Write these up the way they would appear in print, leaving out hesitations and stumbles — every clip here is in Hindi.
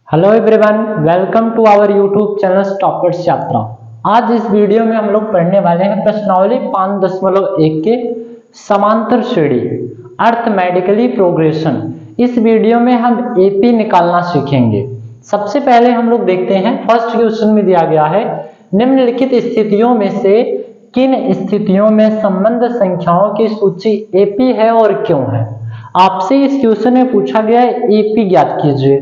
Hello everyone, welcome to our YouTube channel toppers Yatra. आज इस वीडियो में हम लोग पढ़ने वाले हैं प्रश्नावली 5.1 के समांतर श्रेणी अर्थमेटिकली प्रोग्रेशन। इस वीडियो में हम एपी निकालना सीखेंगे। सबसे पहले हम लोग देखते हैं, फर्स्ट क्वेश्चन में दिया गया है निम्नलिखित स्थितियों में से किन स्थितियों में संबंध संख्याओं की सूची एपी है और क्यों है। आपसे इस क्वेश्चन में पूछा गया है एपी ज्ञात कीजिए।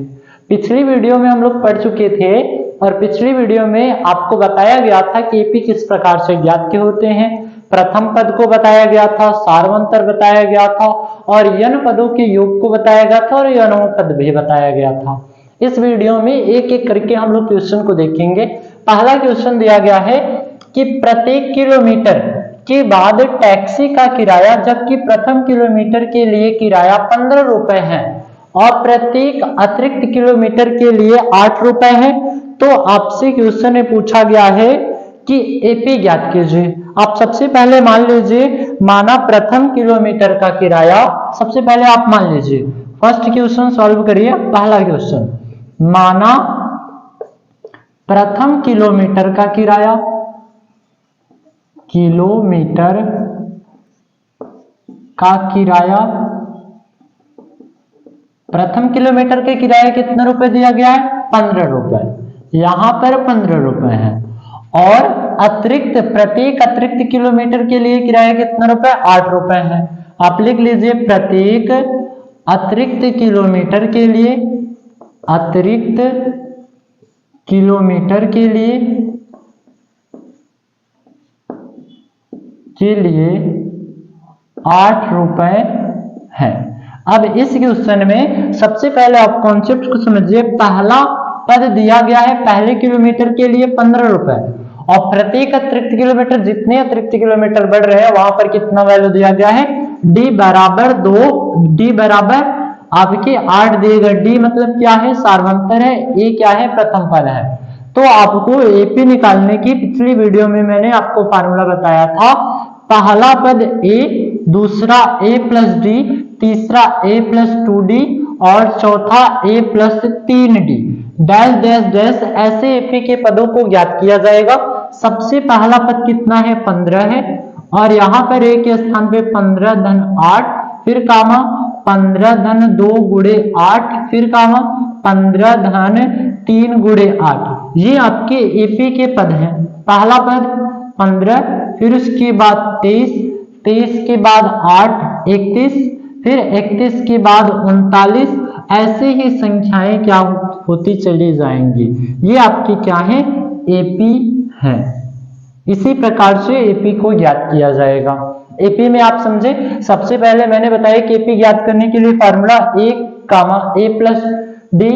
पिछली वीडियो में हम लोग पढ़ चुके थे और पिछली वीडियो में आपको बताया गया था कि एपी किस प्रकार से ज्ञात के होते हैं। प्रथम पद को बताया गया था, सार्वंतर बताया गया था और यन पदों के योग को बताया गया था और यनों पद भी बताया गया था। इस वीडियो में एक एक करके हम लोग क्वेश्चन को देखेंगे। पहला क्वेश्चन दिया गया है कि प्रत्येक किलोमीटर के बाद टैक्सी का किराया, जबकि प्रथम किलोमीटर के लिए किराया 15 रुपए है और प्रत्येक अतिरिक्त किलोमीटर के लिए 8 रुपए है। तो आपसे क्वेश्चन में पूछा गया है कि एपी ज्ञात कीजिए। आप सबसे पहले मान लीजिए, माना प्रथम किलोमीटर का किराया, सबसे पहले आप मान लीजिए फर्स्ट क्वेश्चन सॉल्व करिए। पहला क्वेश्चन, माना प्रथम किलोमीटर का किराया, किलोमीटर का किराया, प्रथम किलोमीटर के किराए कितने रुपए दिया गया है? 15 रुपए। यहां पर 15 रुपए है और अतिरिक्त प्रत्येक अतिरिक्त किलोमीटर के लिए किराया कितने रुपए? 8 रुपए है। आप लिख लीजिए प्रत्येक अतिरिक्त किलोमीटर के लिए, अतिरिक्त किलोमीटर के लिए 8 रुपए है। अब इस क्वेश्चन में सबसे पहले आप कॉन्सेप्ट को समझिए। पहला पद दिया गया है पहले किलोमीटर के लिए 15 रुपए और प्रत्येक अतिरिक्त किलोमीटर, जितने अतिरिक्त किलोमीटर बढ़ रहे हैं वहां पर कितना वैल्यू दिया गया है? डी बराबर 2, डी बराबर आपके 8 देगा। डी मतलब क्या है? सार्वंतर है। ए क्या है? प्रथम पद है। तो आपको एपी निकालने की पिछली वीडियो में मैंने आपको फार्मूला बताया था। पहला पद ए, दूसरा ए प्लस डी, तीसरा ए प्लस 2d और चौथा a plus 3d, dash dash dash, ऐसे एपी के पदों को ज्ञात किया जाएगा। सबसे पहला पद कितना है? 15 है और यहाँ पर ए के स्थान पे 15 धन 8, फिर कामा 15 धन 2 गुणे 8, फिर कामा 15 धन 3 गुणे 8। ये आपके एपी के पद हैं। पहला पद 15, फिर उसके बाद 23, 23 के बाद 8 31, फिर 31 के बाद 39, ऐसे ही संख्याएं क्या होती चली जाएंगी। ये आपकी क्या है? एपी है। इसी प्रकार से एपी को ज्ञात किया जाएगा। एपी में आप समझे, सबसे पहले मैंने बताया कि एपी ज्ञात करने के लिए formula a comma a plus d,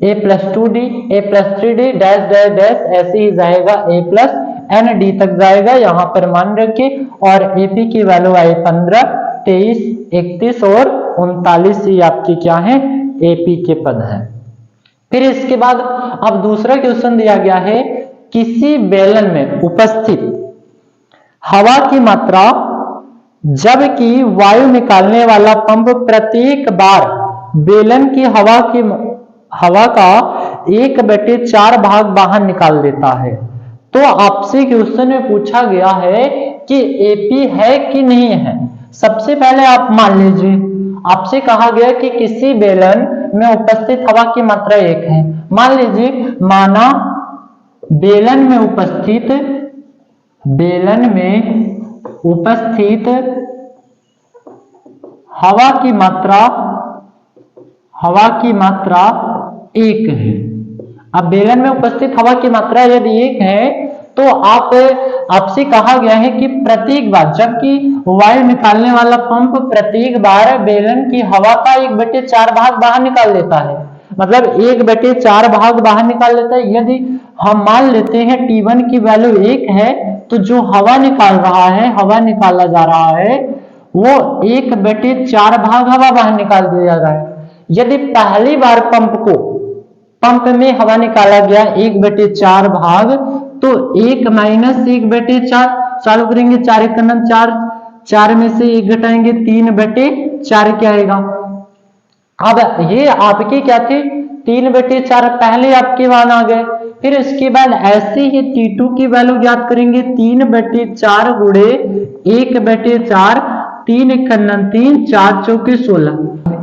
a plus 2d, a plus 3d, dash dash dash, ऐसे ही जाएगा ए प्लस एन डी तक जाएगा। यहां पर मान रखे और एपी की वैल्यू आई 15, 23, 31 और 39। ये आपकी क्या है? एपी के पद हैं। फिर इसके बाद अब दूसरा क्वेश्चन दिया गया है, किसी बेलन में उपस्थित हवा की मात्रा, जबकि वायु निकालने वाला पंप प्रत्येक बार बेलन की हवा का 1/4 भाग बाहर निकाल देता है। तो आपसे क्वेश्चन में पूछा गया है कि एपी है कि नहीं है। सबसे पहले आप मान लीजिए, आपसे कहा गया कि किसी बेलन में उपस्थित हवा की मात्रा 1 है। मान लीजिए, माना बेलन में उपस्थित हवा की मात्रा 1 है। अब बेलन में उपस्थित हवा की मात्रा यदि 1 है तो आपसे कहा गया है कि प्रत्येक बार, जबकि वायु निकालने वाला पंप प्रत्येक बार बेलन की हवा का 1/4 भाग बाहर निकाल देता है, मतलब 1/4 भाग बाहर निकाल देता है। यदि हम मान लेते हैं T1 की वैल्यू 1 है तो जो हवा निकाला जा रहा है वो 1/4 भाग हवा बाहर निकाल दिया जा रहा है। यदि पहली बार पंप में हवा निकाला गया 1/4 भाग, तो 1 माइनस 1/4 चालू करेंगे, 4 1 4, 4 में से 1 घटाएंगे 3/4 क्या आएगा। अब ये आपकी क्या थी? 3/4 पहले आपके मान आ गए। फिर इसके बाद ऐसे ही T2 की वैल्यू ज्ञात करेंगे, 3/4 गुणे 1/4, 3 × 3, 4 चौके 16।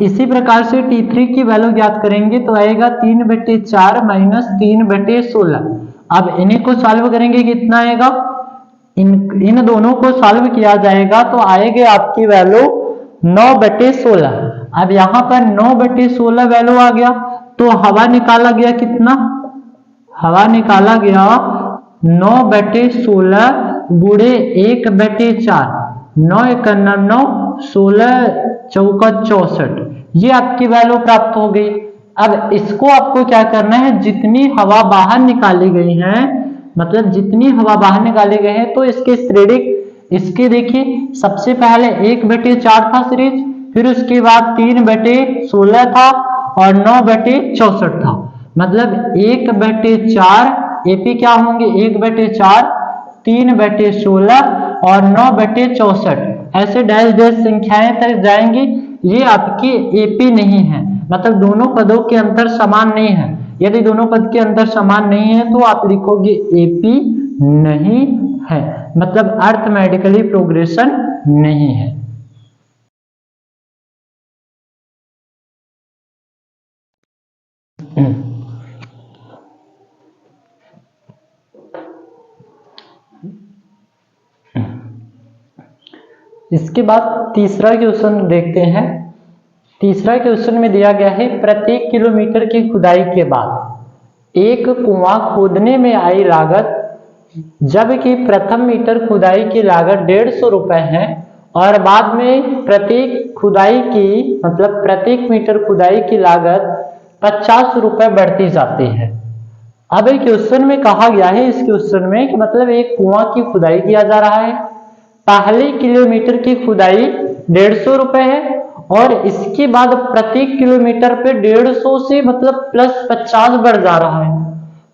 इसी प्रकार से T3 की वैल्यू ज्ञात करेंगे तो आएगा 3/4 माइनस 3/16। अब इन्हीं को सॉल्व करेंगे, कितना आएगा, इन दोनों को सॉल्व किया जाएगा तो आएगी आपकी वैल्यू 9/16। अब यहाँ पर 9/16 वैल्यू आ गया तो हवा निकाला गया कितना, हवा निकाला गया 9/16 गुणे 1/4, 9 × 9, 16 चौका 64, ये आपकी वैल्यू प्राप्त हो गई। अब इसको आपको क्या करना है, जितनी हवा बाहर निकाली गई है, मतलब जितनी हवा बाहर निकाले गए हैं तो इसके श्रेणी, इसके देखिए सबसे पहले 1/4 था सीरीज, फिर उसके बाद 3/16 था और 9/64 था। मतलब 1/4 एपी क्या होंगे, 1/4, 3/16 और 9/64, ऐसे डैश डैश संख्याएं तक जाएंगी। ये आपकी एपी नहीं है, मतलब दोनों पदों के अंतर समान नहीं है। यदि दोनों पद के अंतर समान नहीं है तो आप लिखोगे एपी नहीं है, मतलब अरिथमेटिकली प्रोग्रेशन नहीं है। इसके बाद तीसरा क्वेश्चन देखते हैं। तीसरा क्वेश्चन में दिया गया है, प्रत्येक किलोमीटर की खुदाई के बाद एक कुआं खोदने में आई लागत, जबकि प्रथम मीटर खुदाई की लागत 150 रुपए है और बाद में प्रत्येक खुदाई की, मतलब प्रत्येक मीटर खुदाई की लागत 50 रुपए बढ़ती जाती है। अब एक क्वेश्चन में कहा गया है, इस क्वेश्चन में कि मतलब एक कुआं की खुदाई किया जा रहा है, पहले किलोमीटर की खुदाई 150 रुपए है और इसके बाद प्रत्येक किलोमीटर पे 150 से मतलब प्लस 50 बढ़ जा रहा है,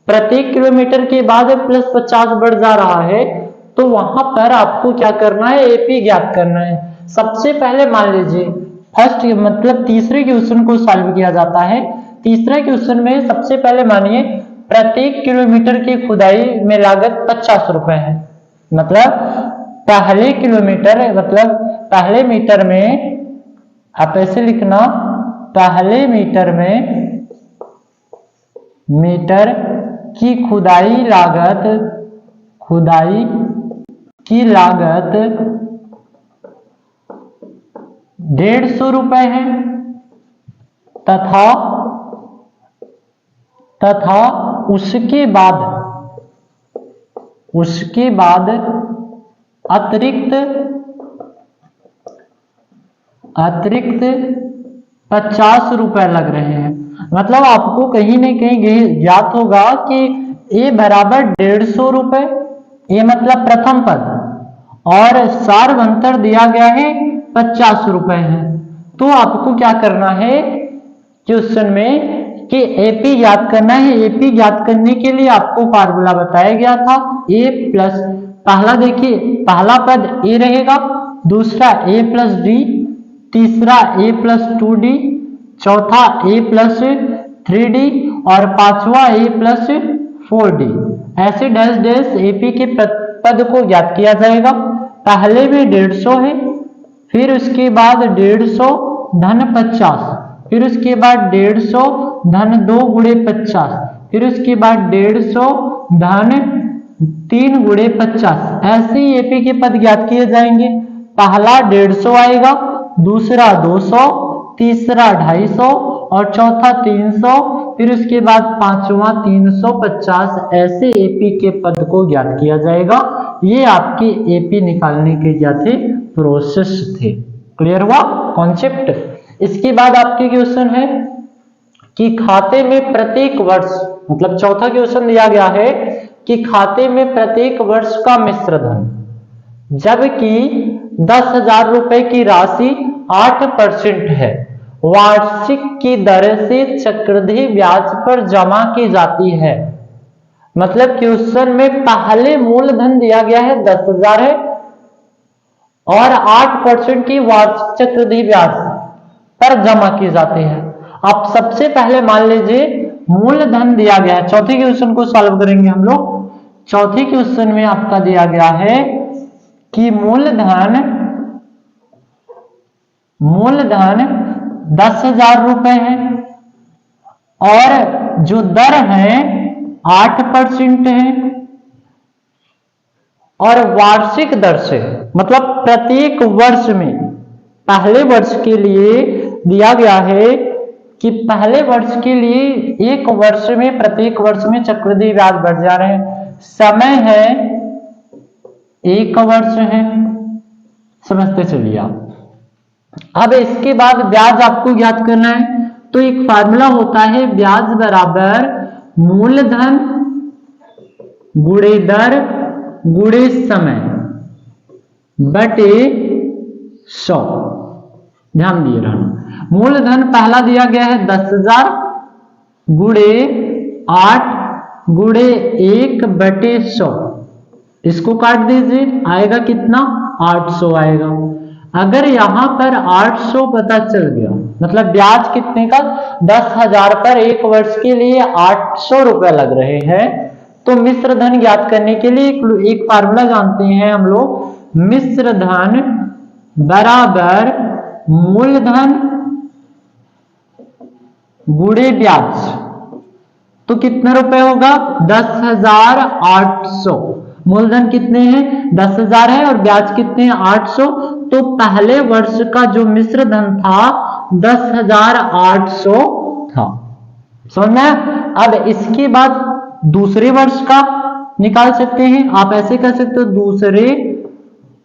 प्रत्येक किलोमीटर के बाद प्लस 50 बढ़ जा रहा है, तो वहां पर आपको क्या करना है, एपी ज्ञात करना है। सबसे पहले मान लीजिए फर्स्ट, मतलब तीसरे क्वेश्चन को सॉल्व किया जाता है। तीसरे क्वेश्चन में सबसे पहले मानिए प्रत्येक किलोमीटर की खुदाई में लागत 50 रुपए है, मतलब पहले किलोमीटर, मतलब पहले मीटर में आप ऐसे लिखना, पहले मीटर में मीटर की खुदाई लागत, खुदाई की लागत 150 रुपए है तथा उसके बाद अतिरिक्त 50 रुपए लग रहे हैं। मतलब आपको कहीं न कहीं ज्ञात होगा कि ए बराबर 150 रुपए, ये मतलब प्रथम पद, और सार्वंतर दिया गया है 50 रुपए है। तो आपको क्या करना है क्वेश्चन में कि एपी ज्ञात करना है। एपी ज्ञात करने के लिए आपको फार्मूला बताया गया था, ए प्लस, पहला देखिए पहला पद ए रहेगा, दूसरा ए प्लस डी, तीसरा ए प्लस 2d, चौथा ए प्लस 3d और पांचवा ए प्लस 4d। ऐसे डैश डैश एपी के पद को ज्ञात किया जाएगा। पहले में 150 है, फिर उसके बाद 150 धन 50, फिर उसके बाद 150 धन 2 गुणे 50, फिर उसके बाद 150 धन 3 गुणे 50। ऐसे ही एपी के पद ज्ञात किए जाएंगे। पहला 150 आएगा, दूसरा 200, तीसरा 250 और चौथा 300, फिर उसके बाद पांचवा 350। ऐसे एपी के पद को ज्ञात किया जाएगा। ये आपके एपी निकालने के क्या थे, प्रोसेस थे। क्लियर हुआ कॉन्सेप्ट। इसके बाद आपके क्वेश्चन है कि खाते में प्रत्येक वर्ष, मतलब चौथा क्वेश्चन दिया गया है कि खाते में प्रत्येक वर्ष का मिश्र धन, जबकि 10,000 रुपए की राशि 8% है, वार्षिक की दर से चक्रवृद्धि ब्याज पर जमा की जाती है। मतलब क्वेश्चन में पहले मूलधन दिया गया है 10,000 है और 8% की वार्षिक चक्रवृद्धि ब्याज पर जमा की जाती है। अब सबसे पहले मान लीजिए मूलधन दिया गया है, चौथे क्वेश्चन को सॉल्व करेंगे हम लोग। चौथे क्वेश्चन में आपका दिया गया है कि मूलधन 10,000 रुपए है और जो दर है 8% है और वार्षिक दर से, मतलब प्रत्येक वर्ष में, पहले वर्ष के लिए दिया गया है कि पहले वर्ष के लिए एक वर्ष में, प्रत्येक वर्ष में चक्रवृद्धि ब्याज बढ़ जा रहे हैं। समय है 1 वर्ष है, समझते चलिए आप। अब इसके बाद ब्याज आपको ज्ञात करना है, तो एक फार्मूला होता है ब्याज बराबर मूलधन गुणे दर गुणे समय बटे 100। ध्यान दिए रहना। मूलधन पहला दिया गया है 10,000 गुणे 8 गुणे 1 बटे 100। इसको काट दीजिए, आएगा कितना? 800 आएगा। अगर यहां पर 800 पता चल गया, मतलब ब्याज कितने का? 10,000 पर एक वर्ष के लिए 800 रुपए लग रहे हैं, तो मिश्र धन ज्ञात करने के लिए एक फार्मूला जानते हैं हम लोग, मिश्र धन बराबर मूलधन गुणे ब्याज। तो कितना रुपए होगा? 10,800। मूलधन कितने हैं? 10,000 है और ब्याज कितने हैं? 800। तो पहले वर्ष का जो मिश्र धन था 10,800 था। समझ में? अब इसके बाद दूसरे वर्ष का निकाल सकते हैं आप, ऐसे कर सकते हो, दूसरे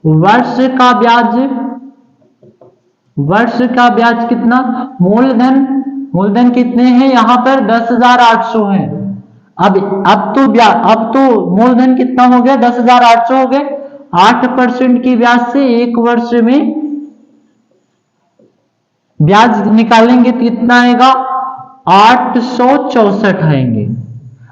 वर्ष का ब्याज। वर्ष का ब्याज कितना? मूलधन कितने हैं? यहां पर 10,800 है। अब तो मूलधन कितना हो गया? 10,800 हो गए। 8% की ब्याज से एक वर्ष में ब्याज निकालेंगे तो कितना आएगा? 864 आएंगे।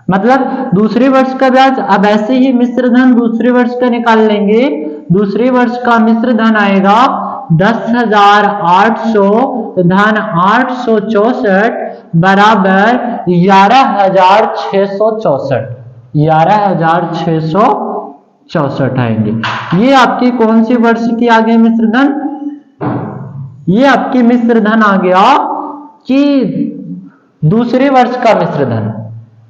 मतलब दूसरे वर्ष का ब्याज। अब ऐसे ही मिश्र धन दूसरे वर्ष का निकाल लेंगे। दूसरे वर्ष का मिश्र धन आएगा 10,800 धन 864 बराबर 11,664। 11,664 आएंगे। ये आपकी कौन सी वर्ष की आ गई मिश्र धन? ये आपकी मिश्र धन आ गया कि दूसरे वर्ष का मिश्र धन।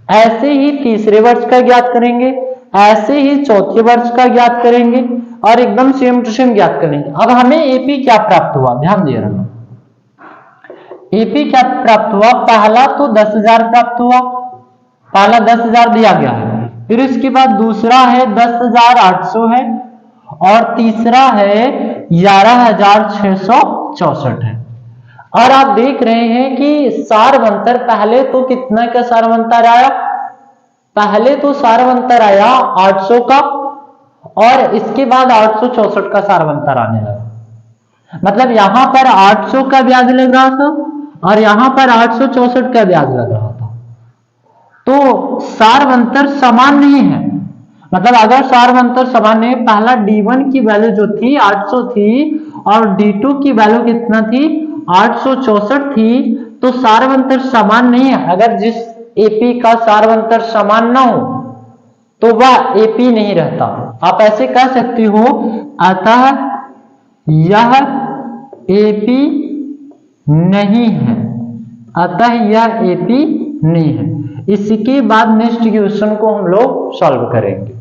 ऐसे ही तीसरे वर्ष का ज्ञात करेंगे, ऐसे ही चौथे वर्ष का ज्ञात करेंगे और एकदम सेम टू सेम ज्ञात करेंगे। अब हमें एपी क्या प्राप्त हुआ? ध्यान दिए रहना। एपी क्या प्राप्त हुआ? पहला तो 10,000 प्राप्त हुआ, पहला 10,000 दिया गया है। फिर इसके बाद दूसरा है 10,800 है और तीसरा है 11,664 है। और आप देख रहे हैं कि सारवंतर पहले तो कितना का सारवंतर आया? पहले तो सारवंतर आया 800 का और इसके बाद 864 का सारवंतर आने लगा। मतलब यहां पर 800 का ब्याज लग रहा था और यहां पर 864 का ब्याज लग रहा था। तो सारवंतर समान नहीं है। मतलब अगर सारवंतर समान नहीं, पहला D1 की वैल्यू जो थी 800 थी और D2 की वैल्यू कितना थी? 864 थी। तो सारवंतर समान नहीं है। अगर जिस एपी का सारवंतर समान ना हो तो वह एपी नहीं रहता। आप ऐसे कह सकते हो, अतः यह एपी नहीं है। अतः यह एपी नहीं है। इसके बाद नेक्स्ट क्वेश्चन को हम लोग सॉल्व करेंगे।